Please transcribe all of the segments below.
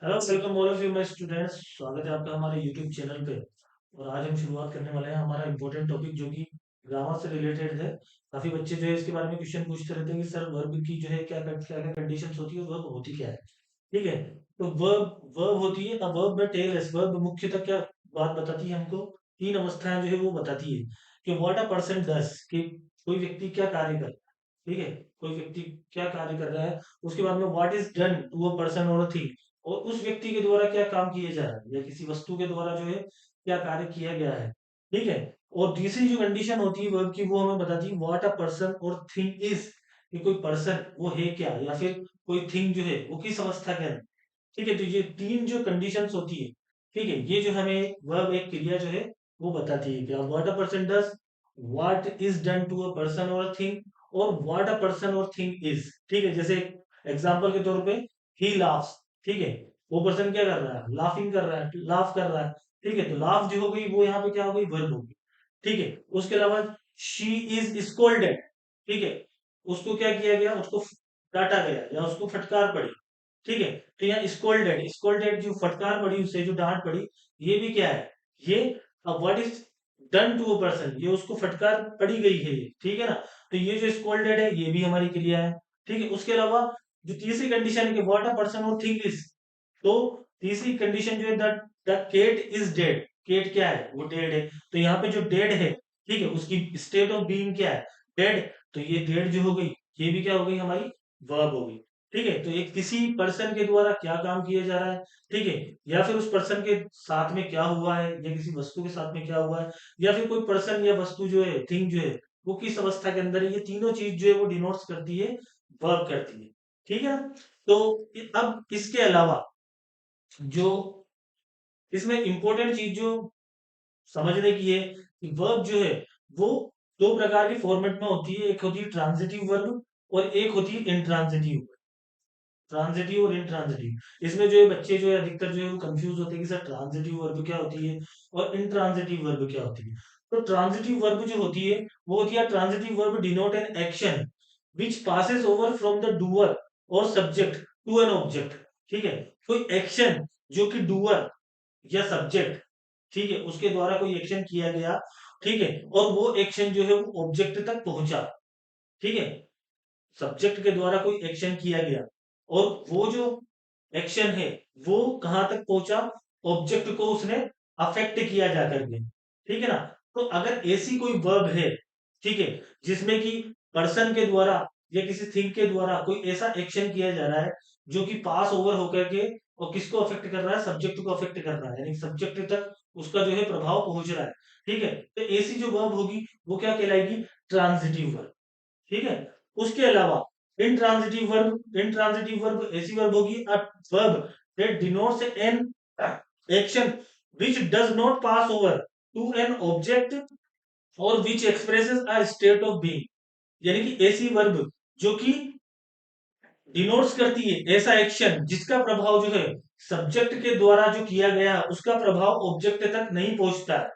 Hello welcome all of you my students. स्वागत है आपका हमारे यूट्यूब चैनल पे। और आज हम शुरुआत करने वाले हैं हमारा इम्पोर्टेंट टॉपिक जो कि ग्रामर से रिलेटेड है। काफी बच्चे जो है इसके बारे में क्वेश्चन पूछते रहते हैं कि सर वर्ब की जो है क्या क्या क्या कंडीशंस होती है, वर्ब होती क्या है। ठीक है। तो वर्ब वर्ब होती है, अब वर्ब में टेल एस वर्ब मुख्यतः क्या बात बताती है हमको। तीन अवस्थाएं जो है वो बताती है कि व्हाट अ पर्सन डज, कि कोई व्यक्ति क्या कार्य कर, ठीक है, कोई व्यक्ति क्या कार्य कर रहा है। उसके बाद में what is done to a person और अ थिंग, और उस व्यक्ति के द्वारा क्या काम किया जा रहा है या किसी वस्तु के द्वारा जो है क्या कार्य किया गया है। ठीक है। और तीसरी जो कंडीशन होती है वर्ब की वो हमें बताती है व्हाट अ पर्सन और थिंग इज, कि कोई पर्सन वो है क्या या फिर कोई थिंग जो है वो किस अवस्था के अंदर। ठीक है। तो ये तीन जो कंडीशंस होती है, ठीक है, ये जो हमें वर्ब एक क्रिया जो है वो बताती है कि what a person does, what is done to a person और थिंग, और व्हाट अ पर्सन और थिंग इज। ठीक है। जैसे एग्जांपल के तौर पे ही लाफ्स, ठीक है, वो पर्सन क्या कर रहा है, लाफिंग कर रहा है, लाफ कर रहा है। ठीक है। तो लाफ जो हो गई वो यहाँ पे क्या हो गई, वर्ब हो गई। ठीक है। उसके अलावा शी इज स्कोल्डेड, ठीक है, उसको क्या किया गया, उसको डांटा गया या उसको फटकार पड़ी। ठीक है। तो यहाँ स्कोल्डेड, स्कोल्डेड जो फटकार पड़ी उससे जो डांट पड़ी, ये भी क्या है, ये what is done to a person, ये उसको फटकार पड़ी गई है ये। ठीक है ना। तो ये जो स्कोल्डेड है ये भी हमारी क्रिया है। ठीक है। उसके अलावा जो तीसरी कंडीशन है कि व्हाट अ पर्सन और थिंग इज, तो तीसरी कंडीशन जो है the cat is dead, cat क्या है, वो डेड है। तो यहाँ पे जो डेड है, ठीक है, उसकी स्टेट ऑफ बीइंग क्या है, डेड। तो ये डेड जो हो गई, ये भी क्या हो गई, हमारी वर्ब हो गई। ठीक है। तो एक किसी पर्सन के द्वारा क्या काम किया जा रहा है, ठीक है, या फिर उस पर्सन के साथ में क्या हुआ है या किसी वस्तु के साथ में क्या हुआ है, या फिर कोई पर्सन या वस्तु जो है, थिंग जो है, वो किस अवस्था के अंदर है, ये तीनों चीज जो है वो डिनोट्स करती है, वर्ब करती है। ठीक है ना। तो अब इसके अलावा जो इसमें इंपॉर्टेंट चीज जो समझने की है कि वर्ब जो है वो दो प्रकार के फॉर्मेट में होती है, एक होती है ट्रांजिटिव वर्ब और एक होती है इंट्रांजिटिव। ट्रांजिटिव और इंट्रांजिटिव, इसमें जो है बच्चे जो है अधिकतर जो है वो कंफ्यूज होते हैं कि सर ट्रांजिटिव वर्ब क्या होती है और इंट्रांजिटिव वर्ब क्या होती है। तो ट्रांजिटिव वर्ब जो होती है वो होती है, transitive verb denote an action which passes over from the doer और सब्जेक्ट टू एन ऑब्जेक्ट। ठीक है। कोई एक्शन जो कि डूअर या सब्जेक्ट, ठीक है, उसके द्वारा कोई एक्शन किया गया, ठीक है, और वो एक्शन जो है वो ऑब्जेक्ट तक पहुंचा। ठीक है। सब्जेक्ट के द्वारा कोई एक्शन किया गया और वो जो एक्शन है वो कहां तक पहुंचा, ऑब्जेक्ट को उसने अफेक्ट किया जा करके। ठीक है ना। तो अगर ऐसी कोई वर्ब है, ठीक है, जिसमें कि पर्सन के द्वारा या किसी थिंग के द्वारा कोई ऐसा एक्शन किया जा रहा है जो कि पास ओवर होकर के और किसको अफेक्ट कर रहा है, सब्जेक्ट को अफेक्ट कर रहा है, यानी सब्जेक्ट तक उसका जो है प्रभाव पहुंच रहा है। ठीक है। तो ऐसी जो वर्ब होगी वो क्या कहलाएगी, ट्रांजिटिव वर्ब। ठीक है। उसके अलावा इंट्रांजिटिव वर्ब ऐसी वर्ब होगी, a verb that denotes an action which does not pass over to an object और which expresses a state of being. यानी कि ऐसी वर्ब जो कि डिनोट्स करती है ऐसा एक्शन जिसका प्रभाव जो है सब्जेक्ट के द्वारा जो किया गया है उसका प्रभाव ऑब्जेक्ट तक नहीं पहुंचता है।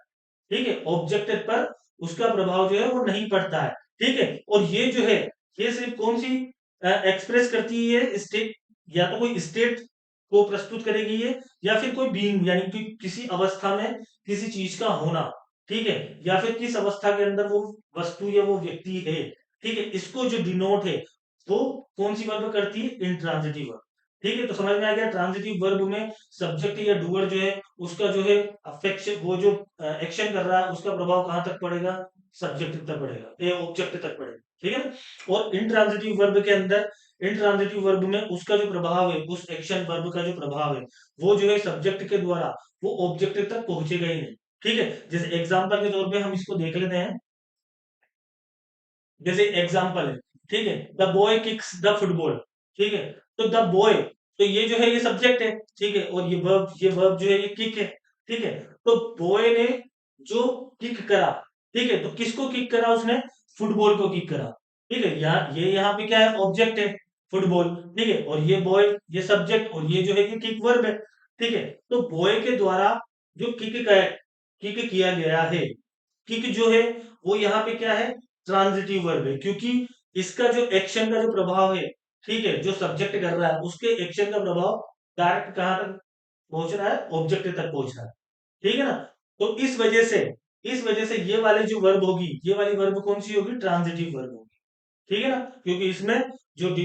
ठीक है। ऑब्जेक्ट पर उसका प्रभाव जो है वो नहीं पड़ता है। ठीक है। और ये जो है ये सिर्फ कौन सी एक्सप्रेस करती है, स्टेट, या तो कोई स्टेट को प्रस्तुत करेगी ये, या फिर कोई बीइंग यानी कि किसी अवस्था में किसी चीज का होना। ठीक है। या फिर किस अवस्था के अंदर वो वस्तु या वो व्यक्ति है। ठीक है। इसको जो डिनोट है वो कौन सी वर्ब करती है, इंट्रांजिटिव वर्ब। ठीक है। तो समझ में आ गया, ट्रांजिटिव वर्ब में सब्जेक्ट या डूअर जो है उसका जो है अफेक्शन, वो जो एक्शन कर रहा है उसका प्रभाव कहां तक पड़ेगा, सब्जेक्ट तक पड़ेगा या ऑब्जेक्ट तक पड़ेगा। ठीक है ना। और इंट्रांजिटिव वर्ब के अंदर, इंट्रांजिटिव वर्ब में उसका जो प्रभाव है, उस एक्शन वर्ब का जो प्रभाव है वो जो है सब्जेक्ट के द्वारा वो ऑब्जेक्ट तक पहुंचेगा ही नहीं। ठीक है। जैसे एग्जांपल के तौर पे हम इसको देख लेते हैं। जैसे एग्जांपल है, ठीक है, the boy kicks the football. ठीक है। तो द बॉय, तो ये जो है ये सब्जेक्ट है, ठीक है, और ये वर्ब जो है ये किक है। ठीक है। तो बॉय ने जो किक करा, ठीक है, तो किसको किक करा उसने, फुटबॉल को किक करा। ठीक है। यहाँ पे क्या है, ऑब्जेक्ट है, फुटबॉल। ठीक है। और ये बॉय ये सब्जेक्ट और ये जो है ये किक वर्ब है। ठीक है। तो बॉय के द्वारा जो किक किया गया है, किक जो है वो यहाँ पे क्या है, ट्रांजिटिव वर्ब है, क्योंकि इसका जो एक्शन का जो प्रभाव है, ठीक है, जो सब्जेक्ट कर रहा है उसके एक्शन का प्रभाव डायरेक्ट कहाँ तक पहुंच रहा है, ऑब्जेक्ट तक पहुंच रहा है। ठीक है ना। तो इस वजह से ये वाले जो वर्ब होगी, ये वाली वर्ब कौन सी होगी, ट्रांजिटिव वर्ब होगी। ठीक है ना, क्योंकि इसमें जो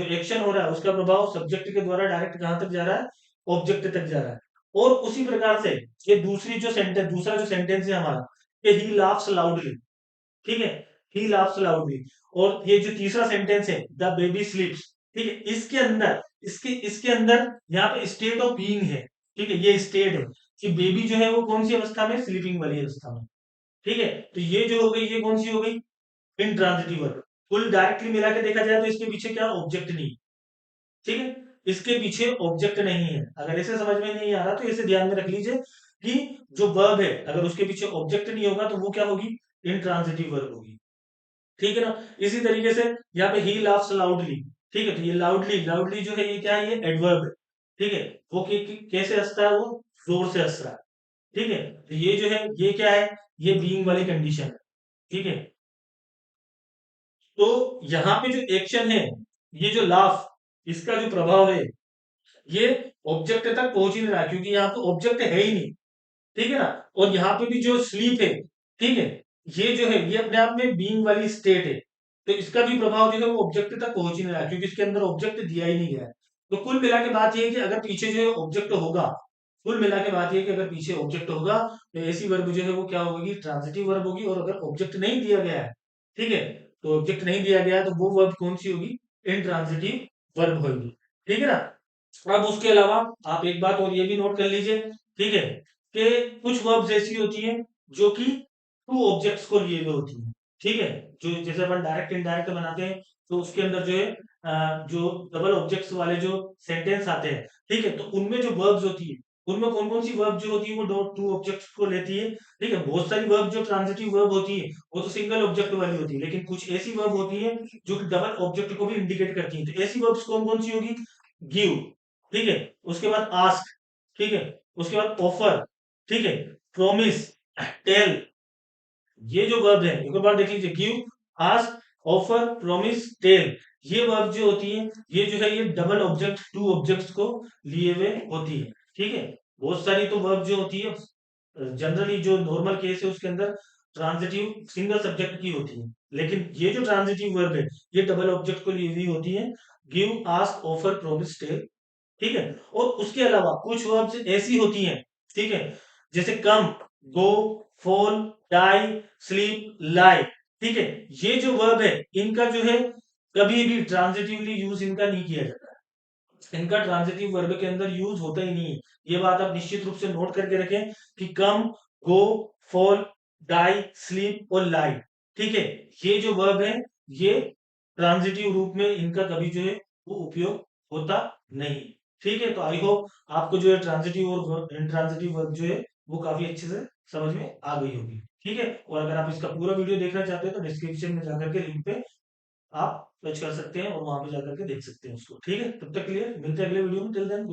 एक्शन हो रहा है उसका प्रभाव सब्जेक्ट के द्वारा डायरेक्ट कहां तक जा रहा है, ऑब्जेक्ट तक जा रहा है। और उसी प्रकार से ये दूसरा जो सेंटेंस है हमारा, ये ही लाफ्स लाउडली। ठीक है, ही लाफ्स लाउडली। और ये जो तीसरा सेंटेंस है, द बेबी स्लीप्स। ठीक है, इसके अंदर यहाँ पे स्टेट ऑफ बीइंग है। ठीक है, ये स्टेट है कि बेबी जो है वो कौन सी अवस्था में, स्लीपिंग वाली अवस्था में। ठीक है, तो ये जो हो गई, ये कौन सी हो गई, इंट्रांजिटिव वर्ब। फुल डायरेक्टली मिला के देखा जाए तो इसके पीछे क्या, ऑब्जेक्ट नहीं। ठीक है, इसके पीछे ऑब्जेक्ट नहीं है। अगर इसे समझ में नहीं आ रहा तो इसे ध्यान में रख लीजिए कि जो वर्ब है अगर उसके पीछे ऑब्जेक्ट नहीं होगा तो वो क्या होगी, इंट्रांजिटिव वर्ब होगी। ठीक है ना। इसी तरीके से यहाँ पे ही लाफ्स लाउडली। ठीक है, तो ये लाउडली लाउडली जो है ये क्या है, ये एडवर्ब है। ठीक है, वो कैसे हंसता है, वो जोर से हंस रहा है। ठीक है, तो ये जो है ये क्या है, ये बीइंग वाली कंडीशन है। ठीक है, तो यहाँ पे जो एक्शन है, ये जो लाफ, इसका जो प्रभाव है, ये ऑब्जेक्ट तक पहुंच ही नहीं रहा क्योंकि यहाँ पे ऑब्जेक्ट है ही नहीं। ठीक है ना। और यहाँ पे भी जो स्लीप है, ठीक है, ये जो है ये अपने आप में बीइंग वाली स्टेट है। तो इसका भी प्रभाव जो है वो ऑब्जेक्ट तक पहुंच ही नहीं रहा क्योंकि इसके अंदर ऑब्जेक्ट दिया ही नहीं गया है। तो कुल मिला के बात ये है कि अगर पीछे जो है ऑब्जेक्ट होगा, कुल मिला के बात ये है कि अगर पीछे ऑब्जेक्ट होगा तो ऐसी वर्ब जो है वो क्या होगी, ट्रांजिटिव वर्ब होगी। और अगर ऑब्जेक्ट नहीं दिया गया है, ठीक है, तो ऑब्जेक्ट नहीं दिया गया है तो वो वर्ब कौन सी होगी, इनट्रांजिटिव वर्ब होगी। ठीक है ना। अब उसके अलावा आप एक बात और ये भी नोट कर लीजिए, ठीक है, कि कुछ वर्ब्स ऐसी होती हैं जो कि टू ऑब्जेक्ट्स को लिए हुए होती हैं। ठीक है, जो जैसे अपन डायरेक्ट इनडायरेक्ट बनाते हैं तो उसके अंदर जो है जो डबल ऑब्जेक्ट्स वाले जो सेंटेंस आते हैं, ठीक है, तो उनमें जो वर्ब्स होती है, उनमें कौन कौन सी वर्ब जो होती है वो टू ऑब्जेक्ट्स को लेती है। ठीक है, बहुत सारी वर्ब जो ट्रांजिटिव वर्ब होती है वो तो सिंगल ऑब्जेक्ट वाली होती है, लेकिन कुछ ऐसी वर्ब होती है जो कि डबल ऑब्जेक्ट को भी इंडिकेट करती है। तो ऐसी वर्ब्स कौन कौन सी होगी, गिव, ठीक है, उसके बाद आस्क, ठीक है, उसके बाद ऑफर, ठीक है, प्रॉमिस, टेल। ये जो वर्ब है एक बार देख लीजिए, give, ask, offer, promise, tell. ये वर्ब जो होती है ये जो है ये डबल ऑब्जेक्ट टू ऑब्जेक्ट्स को लिए हुए होती है। ठीक है, बहुत सारी तो वर्ब जो होती है जनरली जो नॉर्मल केस है उसके अंदर ट्रांजिटिव सिंगल सब्जेक्ट की होती है, लेकिन ये जो ट्रांजिटिव वर्ब है ये डबल ऑब्जेक्ट को लिए हुई होती है, give, ask, offer, promise, tell. ठीक है, और उसके अलावा कुछ वर्ब्स ऐसी होती हैं, ठीक है, जैसे कम, गो, फॉल, डाई, स्लीप, लाई। ठीक है, ये जो वर्ब है इनका जो है कभी भी ट्रांजिटिवली यूज इनका नहीं किया जाता है। इनका ट्रांजिटिव वर्ब के अंदर यूज होता ही नहीं है। ये बात आप निश्चित रूप से नोट करके रखें कि कम, गो, फॉल, डाई, स्लीप और लाई। ठीक है, ये जो वर्ब है ये ट्रांजिटिव रूप में इनका कभी जो है वो उपयोग होता नहीं। ठीक है, तो आई होप आपको जो है ट्रांजिटिव और इंट्रांजिटिव वर्ब जो है वो काफी अच्छे से समझ में आ गई होगी। ठीक है, और अगर आप इसका पूरा वीडियो देखना चाहते हैं तो डिस्क्रिप्शन में जाकर के लिंक पे आप सर्च कर सकते हैं और वहां पे जाकर के देख सकते हैं उसको। ठीक है, तब तक के लिए मिलते हैं अगले वीडियो में। Till then